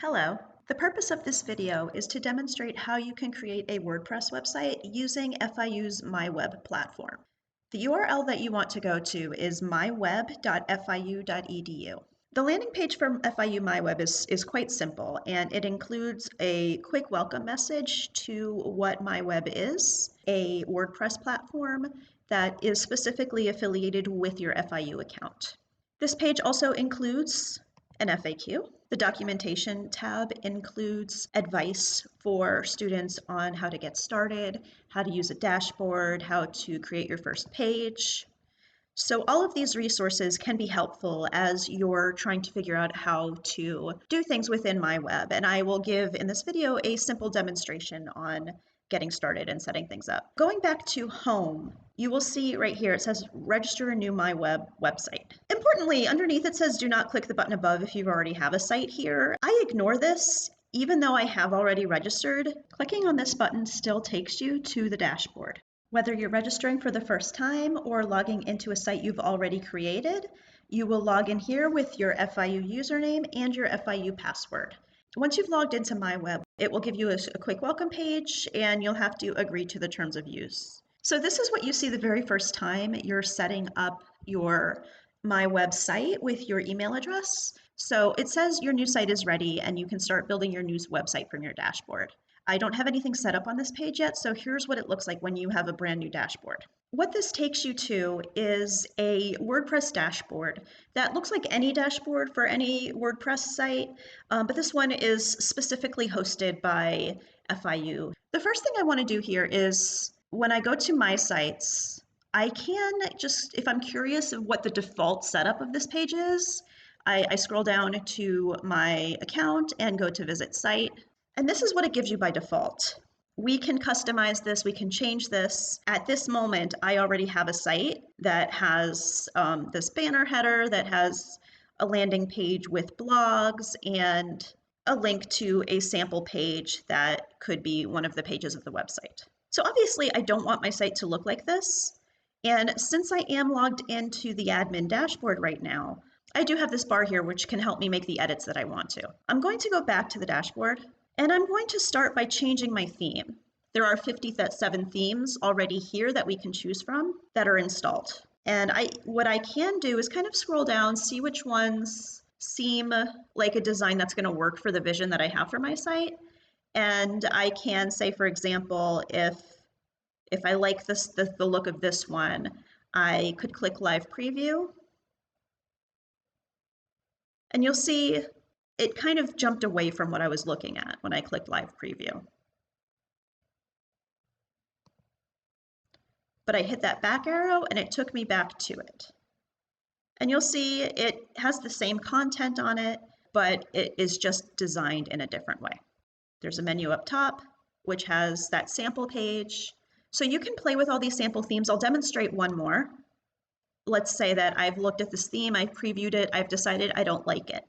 Hello. The purpose of this video is to demonstrate how you can create a WordPress website using FIU's MyWeb platform. The URL that you want to go to is myweb.fiu.edu. The landing page for FIU MyWeb is quite simple, and it includes a quick welcome message to what MyWeb is, a WordPress platform that is specifically affiliated with your FIU account. This page also includes an FAQ. The documentation tab includes advice for students on how to get started, how to use a dashboard, how to create your first page. So all of these resources can be helpful as you're trying to figure out how to do things within MyWeb. And I will give in this video a simple demonstration on getting started and setting things up. Going back to home, you will see right here, it says register a new MyWeb website. Importantly, underneath it says do not click the button above if you already have a site here. I ignore this, even though I have already registered. Clicking on this button still takes you to the dashboard. Whether you're registering for the first time or logging into a site you've already created, you will log in here with your FIU username and your FIU password. Once you've logged into MyWeb, it will give you a quick welcome page and you'll have to agree to the terms of use. So this is what you see the very first time you're setting up your MyWeb site with your email address. So it says your new site is ready and you can start building your new website from your dashboard. I don't have anything set up on this page yet, so here's what it looks like when you have a brand new dashboard. What this takes you to is a WordPress dashboard that looks like any dashboard for any WordPress site, but this one is specifically hosted by FIU. The first thing I want to do here is when I go to my sites, I can just, if I'm curious of what the default setup of this page is, I scroll down to my account and go to visit site. And this is what it gives you by default. We can customize this, we can change this. At this moment, I already have a site that has this banner header, that has a landing page with blogs and a link to a sample page that could be one of the pages of the website. So obviously I don't want my site to look like this. And since I am logged into the admin dashboard right now, I do have this bar here which can help me make the edits that I want to. I'm going to go back to the dashboard. And I'm going to start by changing my theme. There are 57 themes already here that we can choose from that are installed. And what I can do is kind of scroll down, see which ones seem like a design that's going to work for the vision that I have for my site. And I can say, for example, if I like the look of this one, I could click Live Preview. And you'll see it kind of jumped away from what I was looking at when I clicked Live Preview. But I hit that back arrow and it took me back to it. And you'll see it has the same content on it, but it is just designed in a different way. There's a menu up top, which has that sample page. So you can play with all these sample themes. I'll demonstrate one more. Let's say that I've looked at this theme, I've previewed it, I've decided I don't like it.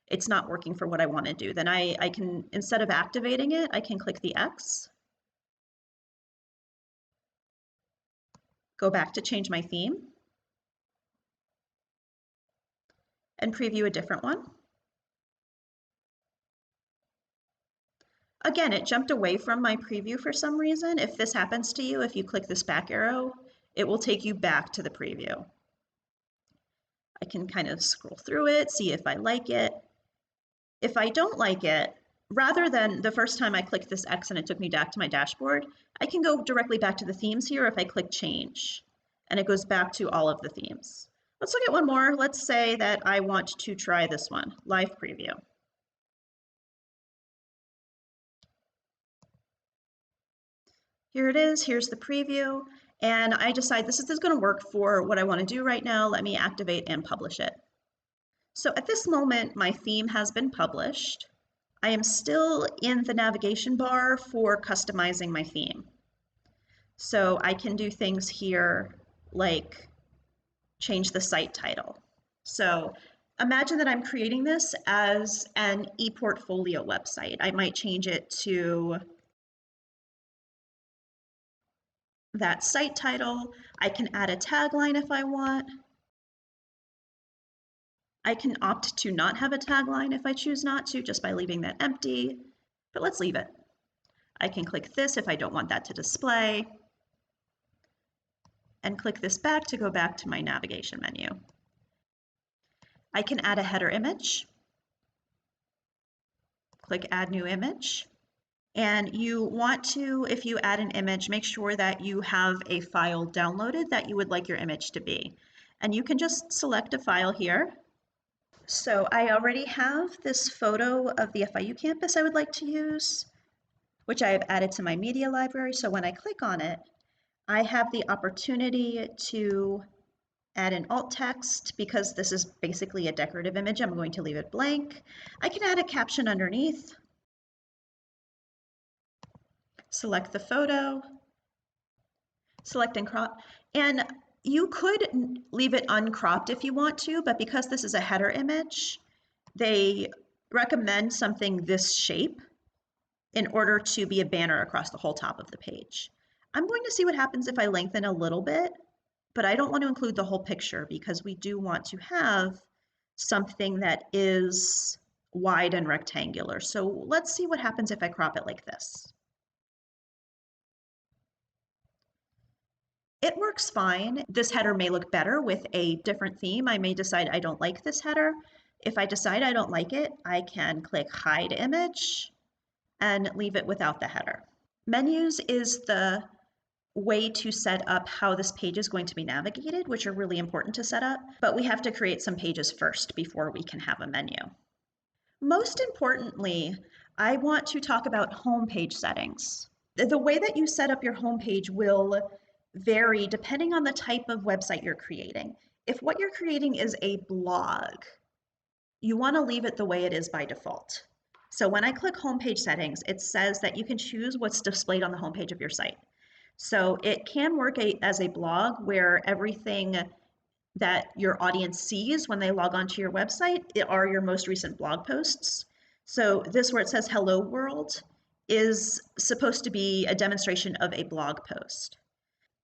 It's not working for what I want to do. Then I can, instead of activating it, I can click the X, go back to change my theme, and preview a different one. Again, it jumped away from my preview for some reason. If this happens to you, if you click this back arrow, it will take you back to the preview. I can kind of scroll through it, see if I like it. If I don't like it, rather than the first time I clicked this X and it took me back to my dashboard, I can go directly back to the themes here if I click change, and it goes back to all of the themes. Let's look at one more. Let's say that I want to try this one, Live Preview. Here it is, here's the preview, and I decide this is going to work for what I want to do right now. Let me activate and publish it. So at this moment, my theme has been published. I am still in the navigation bar for customizing my theme. So I can do things here like change the site title. So imagine that I'm creating this as an e-portfolio website. I might change it to that site title. I can add a tagline if I want. I can opt to not have a tagline if I choose not to, just by leaving that empty, but let's leave it. I can click this if I don't want that to display, and click this back to go back to my navigation menu. I can add a header image. Click Add New Image. And you want to, if you add an image, make sure that you have a file downloaded that you would like your image to be. And you can just select a file here. So I already have this photo of the FIU campus I would like to use, which I have added to my media library. So when I click on it, I have the opportunity to add an alt text. Because this is basically a decorative image, I'm going to leave it blank. I can add a caption underneath. Select the photo, select and crop, and you could leave it uncropped if you want to, but because this is a header image, they recommend something this shape in order to be a banner across the whole top of the page. I'm going to see what happens if I lengthen a little bit, but I don't want to include the whole picture because we do want to have something that is wide and rectangular. So let's see what happens if I crop it like this. It works fine. This header may look better with a different theme. I may decide I don't like this header. If I decide I don't like it, I can click Hide Image and leave it without the header. Menus is the way to set up how this page is going to be navigated, which are really important to set up, but we have to create some pages first before we can have a menu. Most importantly, I want to talk about homepage settings. The way that you set up your homepage will vary depending on the type of website you're creating. If what you're creating is a blog, you want to leave it the way it is by default. So when I click homepage settings, it says that you can choose what's displayed on the homepage of your site. So it can work as a blog where everything that your audience sees when they log onto your website are your most recent blog posts. So this where it says hello world is supposed to be a demonstration of a blog post.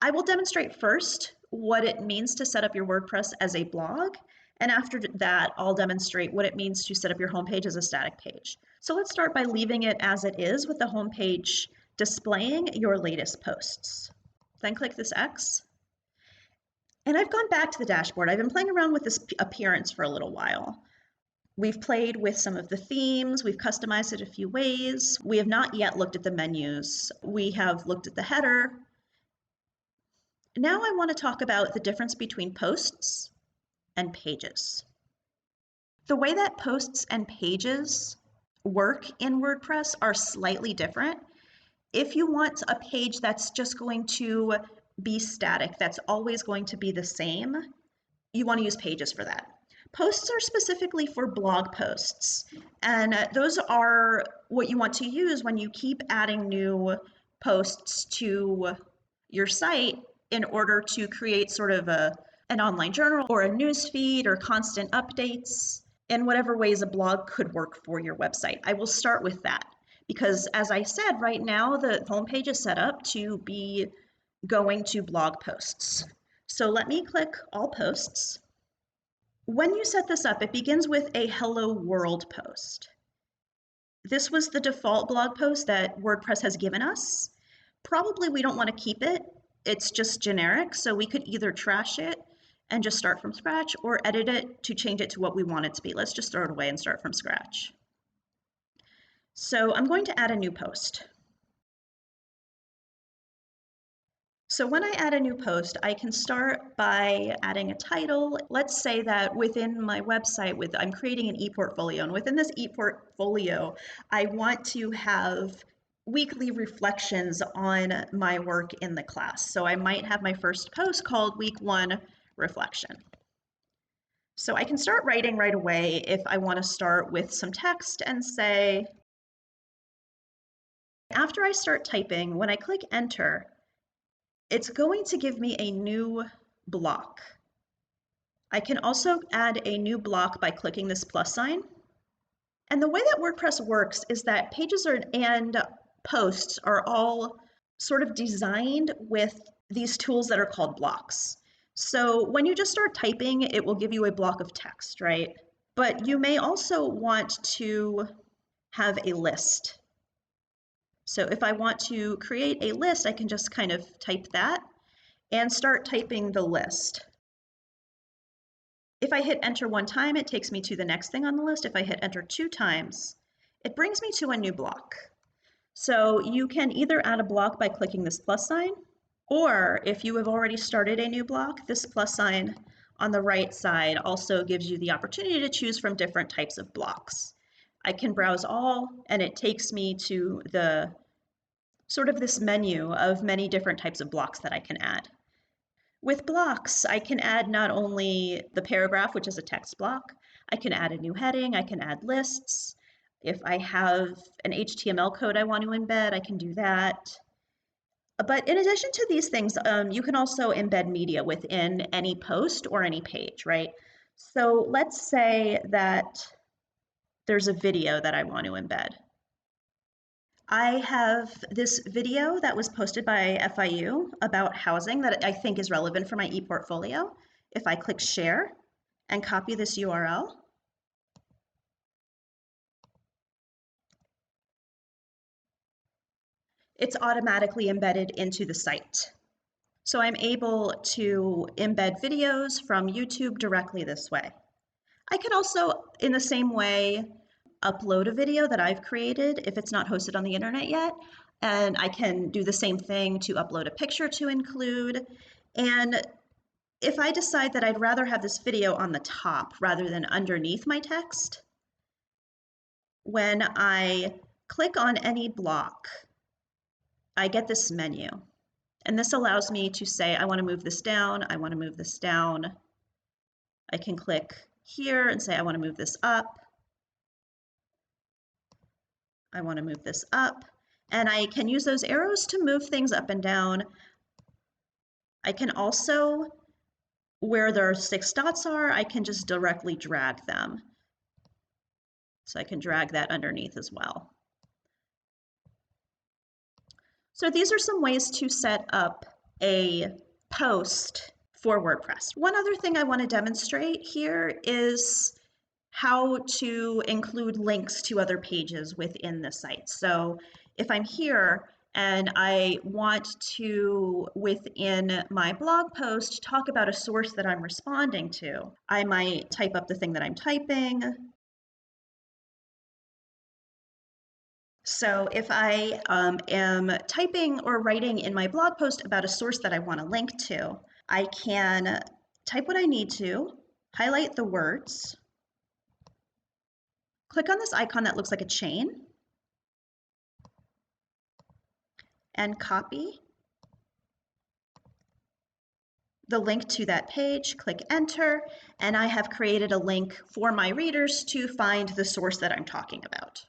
I will demonstrate first what it means to set up your WordPress as a blog, and after that, I'll demonstrate what it means to set up your homepage as a static page. So let's start by leaving it as it is with the homepage displaying your latest posts. Then click this X. And I've gone back to the dashboard. I've been playing around with this appearance for a little while. We've played with some of the themes, we've customized it a few ways. We have not yet looked at the menus. We have looked at the header. Now I want to talk about the difference between posts and pages. The way that posts and pages work in WordPress are slightly different. If you want a page that's just going to be static, that's always going to be the same, you want to use pages for that. Posts are specifically for blog posts, and those are what you want to use when you keep adding new posts to your site in order to create sort of an online journal or a news feed or constant updates in whatever ways a blog could work for your website. I will start with that because, as I said, right now the homepage is set up to be going to blog posts. So let me click All Posts. When you set this up, it begins with a Hello World post. This was the default blog post that WordPress has given us. Probably we don't want to keep it. It's just generic, so we could either trash it and just start from scratch or edit it to change it to what we want it to be. Let's just throw it away and start from scratch. So I'm going to add a new post. So when I add a new post, I can start by adding a title. Let's say that within my website, I'm creating an e-portfolio, and within this e-portfolio, I want to have weekly reflections on my work in the class. So I might have my first post called Week 1 Reflection. So I can start writing right away if I want to start with some text and say, after I start typing, when I click enter, it's going to give me a new block. I can also add a new block by clicking this plus sign. And the way that WordPress works is that pages and posts are all sort of designed with these tools that are called blocks. So when you just start typing, it will give you a block of text, right? But you may also want to have a list. So if I want to create a list, I can just kind of type that and start typing the list. If I hit enter one time, it takes me to the next thing on the list. If I hit enter 2 times, it brings me to a new block. So you can either add a block by clicking this plus sign, or if you have already started a new block, this plus sign on the right side also gives you the opportunity to choose from different types of blocks. I can browse all, and it takes me to the sort of this menu of many different types of blocks that I can add. With blocks, I can add not only the paragraph, which is a text block, I can add a new heading, I can add lists. If I have an HTML code I want to embed, I can do that. But in addition to these things, you can also embed media within any post or any page, right? So let's say that there's a video that I want to embed. I have this video that was posted by FIU about housing that I think is relevant for my ePortfolio. If I click share and copy this URL, it's automatically embedded into the site. So I'm able to embed videos from YouTube directly this way. I can also, in the same way, upload a video that I've created if it's not hosted on the internet yet. And I can do the same thing to upload a picture to include. And if I decide that I'd rather have this video on the top rather than underneath my text, when I click on any block, I get this menu. And this allows me to say, I want to move this down, I want to move this down. I can click here and say, I want to move this up. I want to move this up. And I can use those arrows to move things up and down. I can also, where there are 6 dots are, I can just directly drag them. So I can drag that underneath as well. So these are some ways to set up a post for WordPress. One other thing I want to demonstrate here is how to include links to other pages within the site. So if I'm here and I want to, within my blog post, talk about a source that I'm responding to, I might type up the thing that I'm typing. So if I am typing or writing in my blog post about a source that I want to link to, I can type what I need to, highlight the words, click on this icon that looks like a chain, and copy the link to that page, click enter, and I have created a link for my readers to find the source that I'm talking about.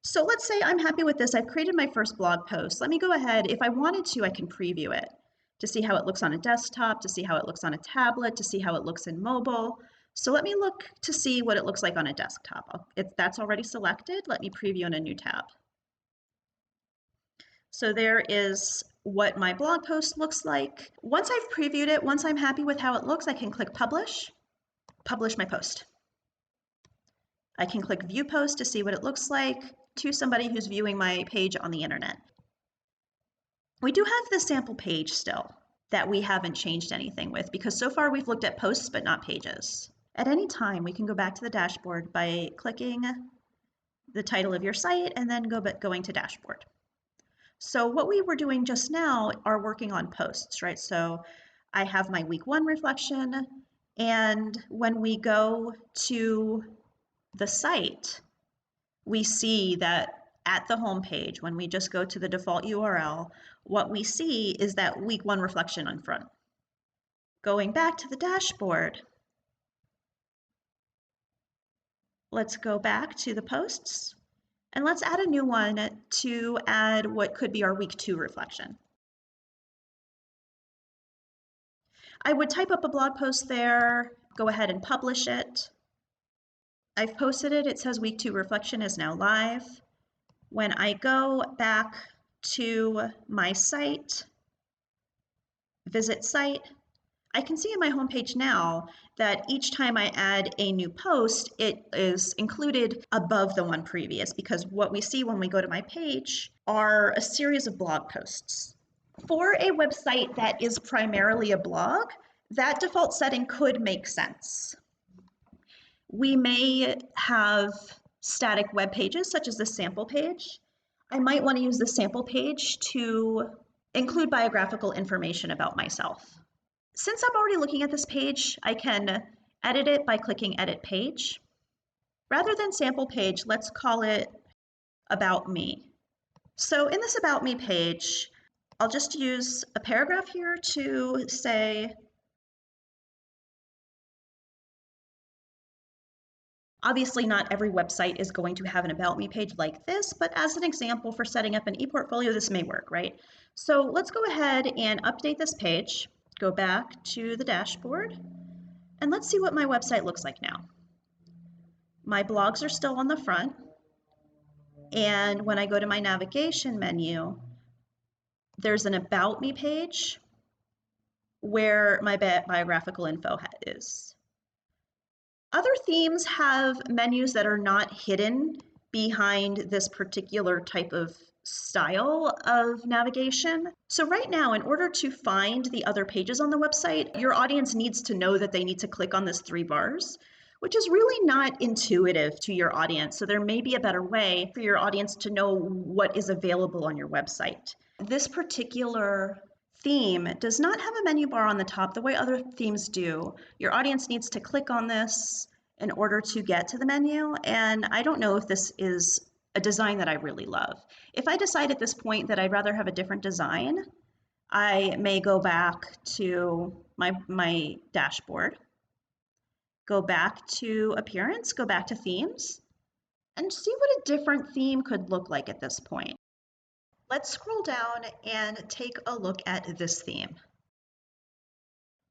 So let's say I'm happy with this. I've created my first blog post. Let me go ahead. If I wanted to, I can preview it to see how it looks on a desktop, to see how it looks on a tablet, to see how it looks in mobile. So let me look to see what it looks like on a desktop. If that's already selected, let me preview in a new tab. So there is what my blog post looks like. Once I've previewed it, once I'm happy with how it looks, I can click publish my post. I can click view post to see what it looks like to somebody who's viewing my page on the internet. We do have the sample page still that we haven't changed anything with because so far we've looked at posts but not pages. At any time, we can go back to the dashboard by clicking the title of your site and then going to dashboard. So what we were doing just now are working on posts, right? So I have my week 1 reflection, and when we go to the site, we see that at the home page, when we just go to the default URL, what we see is that week 1 reflection on front. Going back to the dashboard, let's go back to the posts, and let's add a new one to add what could be our week 2 reflection. I would type up a blog post there, go ahead and publish it. I've posted it. It says week 2 reflection is now live. When I go back to my site, visit site, I can see in my homepage now that each time I add a new post, it is included above the one previous, because what we see when we go to my page are a series of blog posts. For a website that is primarily a blog, that default setting could make sense. We may have static web pages, such as the sample page. I might want to use the sample page to include biographical information about myself. Since I'm already looking at this page, I can edit it by clicking Edit Page. Rather than sample page, let's call it About Me. So in this About Me page, I'll just use a paragraph here to say, obviously not every website is going to have an About Me page like this, but as an example for setting up an ePortfolio, this may work, right? So let's go ahead and update this page, go back to the dashboard, and let's see what my website looks like now. My blogs are still on the front, and when I go to my navigation menu, there's an About Me page where my biographical info is. Other themes have menus that are not hidden behind this particular type of style of navigation. So right now, in order to find the other pages on the website, your audience needs to know that they need to click on this 3 bars, which is really not intuitive to your audience. So there may be a better way for your audience to know what is available on your website. This particular theme does not have a menu bar on the top the way other themes do. Your audience needs to click on this in order to get to the menu, and I don't know if this is a design that I really love. If I decide at this point that I'd rather have a different design, I may go back to my dashboard, go back to Appearance, go back to Themes, and see what a different theme could look like at this point. Let's scroll down and take a look at this theme.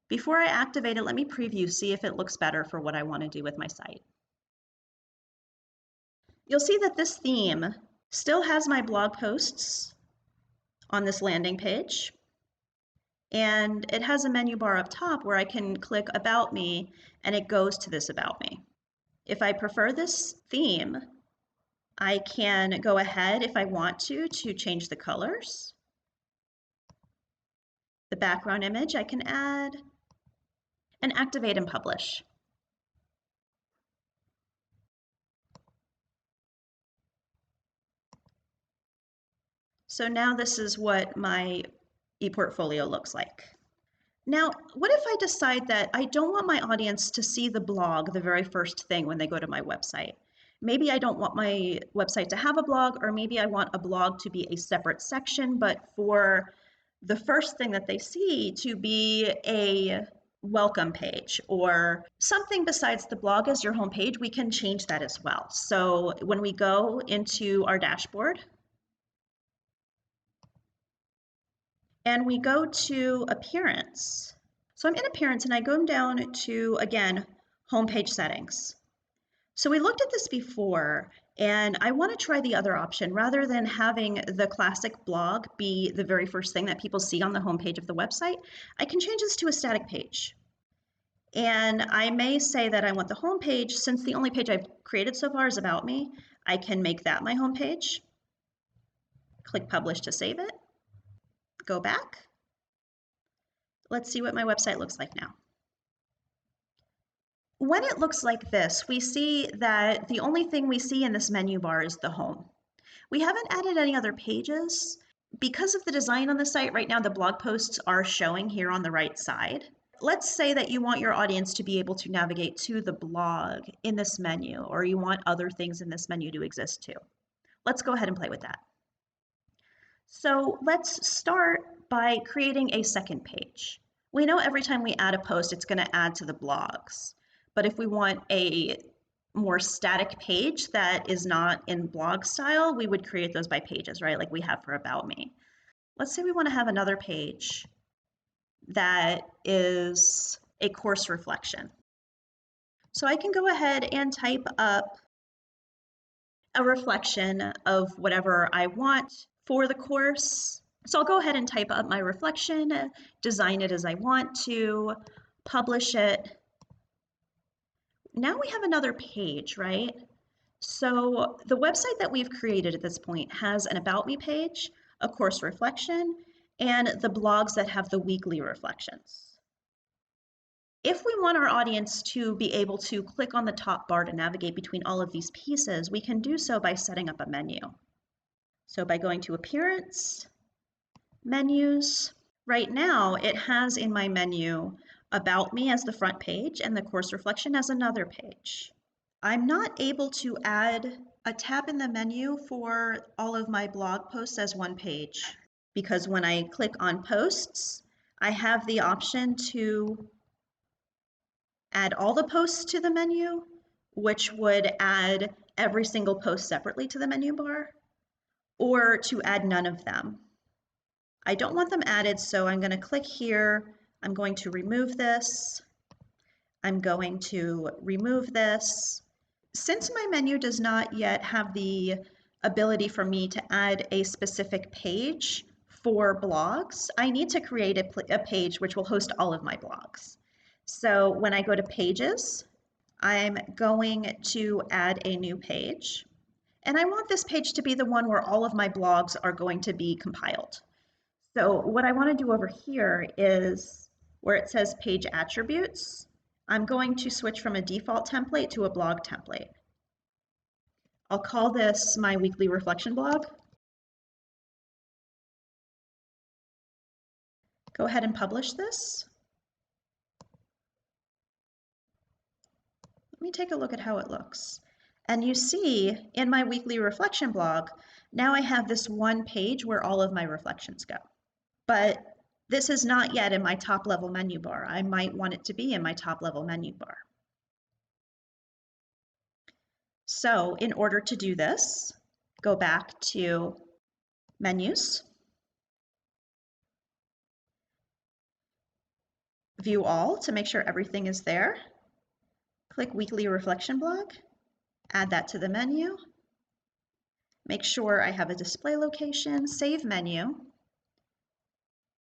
Before I activate it, let me preview, see if it looks better for what I want to do with my site. You'll see that this theme still has my blog posts on this landing page, and it has a menu bar up top where I can click About Me, and it goes to this About Me. If I prefer this theme, I can go ahead, if I want to change the colors. The background image I can add, and activate and publish. So now this is what my ePortfolio looks like. Now, what if I decide that I don't want my audience to see the blog the very first thing when they go to my website? Maybe I don't want my website to have a blog, or maybe I want a blog to be a separate section, but for the first thing that they see to be a welcome page or something besides the blog as your home page. We can change that as well. So when we go into our dashboard and we go to Appearance, so I'm in Appearance and I go down to, again, homepage settings. So we looked at this before, and I want to try the other option. Rather than having the classic blog be the very first thing that people see on the homepage of the website, I can change this to a static page. And I may say that I want the homepage, since the only page I've created so far is About Me, I can make that my homepage. Click Publish to save it. Go back. Let's see what my website looks like now. When it looks like this, we see that the only thing we see in this menu bar is the home. We haven't added any other pages. Because of the design on the site right now, the blog posts are showing here on the right side. Let's say that you want your audience to be able to navigate to the blog in this menu, or you want other things in this menu to exist too. Let's go ahead and play with that. So let's start by creating a second page. We know every time we add a post, it's going to add to the blogs. But if we want a more static page that is not in blog style, we would create those by pages, right? Like we have for About Me. Let's say we want to have another page that is a course reflection. So I can go ahead and type up a reflection of whatever I want for the course. So I'll go ahead and type up my reflection, design it as I want to, publish it. Now we have another page, right? So the website that we've created at this point has an About Me page, a course reflection, and the blogs that have the weekly reflections. If we want our audience to be able to click on the top bar to navigate between all of these pieces, we can do so by setting up a menu. So by going to Appearance, Menus, right now it has in my menu About Me as the front page and the course reflection as another page. I'm not able to add a tab in the menu for all of my blog posts as one page because when I click on posts, I have the option to add all the posts to the menu, which would add every single post separately to the menu bar, or to add none of them. I don't want them added, so I'm going to click here. I'm going to remove this. I'm going to remove this. Since my menu does not yet have the ability for me to add a specific page for blogs, I need to create a page which will host all of my blogs. So when I go to Pages, I'm going to add a new page. And I want this page to be the one where all of my blogs are going to be compiled. So what I want to do over here is where it says Page Attributes, I'm going to switch from a default template to a blog template. I'll call this my weekly reflection blog. Go ahead and publish this. Let me take a look at how it looks. And you see in my weekly reflection blog, now I have this one page where all of my reflections go. But this is not yet in my top level menu bar. I might want it to be in my top level menu bar. So in order to do this, go back to Menus, View All to make sure everything is there. Click Weekly Reflection Blog, add that to the menu. Make sure I have a display location, save menu.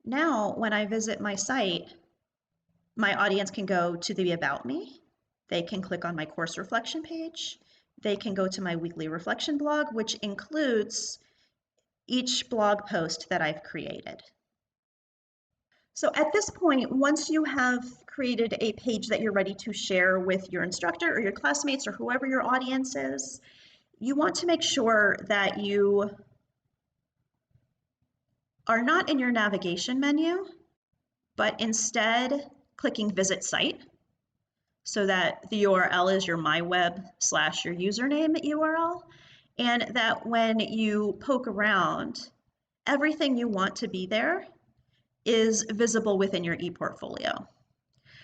Now, when I visit my site, my audience can go to the About Me. They can click on my course reflection page. They can go to my weekly reflection blog, which includes each blog post that I've created. So at this point, once you have created a page that you're ready to share with your instructor or your classmates or whoever your audience is, you want to make sure that you are not in your navigation menu, but instead clicking Visit Site so that the URL is your MyWeb / your username URL, and that when you poke around, everything you want to be there is visible within your ePortfolio.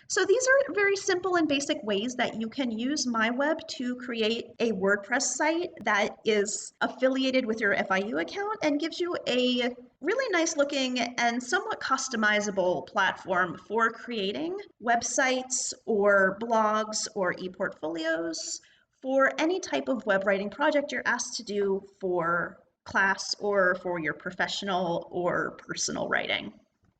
So these are very simple and basic ways that you can use MyWeb to create a WordPress site that is affiliated with your FIU account and gives you a really nice looking and somewhat customizable platform for creating websites or blogs or ePortfolios for any type of web writing project you're asked to do for class or for your professional or personal writing.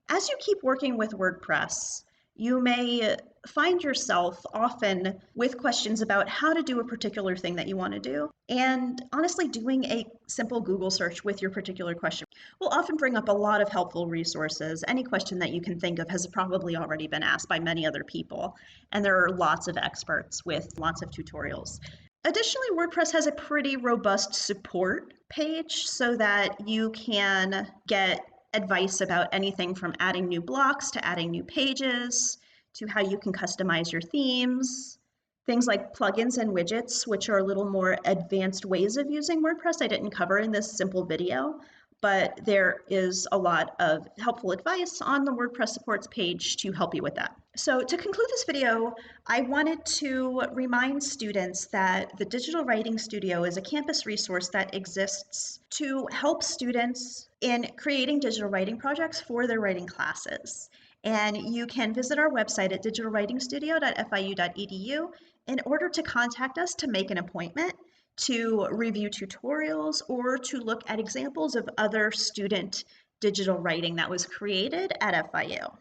As you keep working with WordPress, you may find yourself often with questions about how to do a particular thing that you want to do. And honestly, doing a simple Google search with your particular question will often bring up a lot of helpful resources. Any question that you can think of has probably already been asked by many other people. And there are lots of experts with lots of tutorials. Additionally, WordPress has a pretty robust support page so that you can get advice about anything from adding new blocks to adding new pages to how you can customize your themes. Things like plugins and widgets, which are a little more advanced ways of using WordPress, I didn't cover in this simple video, but there is a lot of helpful advice on the WordPress supports page to help you with that. So to conclude this video, I wanted to remind students that the Digital Writing Studio is a campus resource that exists to help students in creating digital writing projects for their writing classes. And you can visit our website at digitalwritingstudio.fiu.edu in order to contact us to make an appointment to review tutorials or to look at examples of other student digital writing that was created at FIU.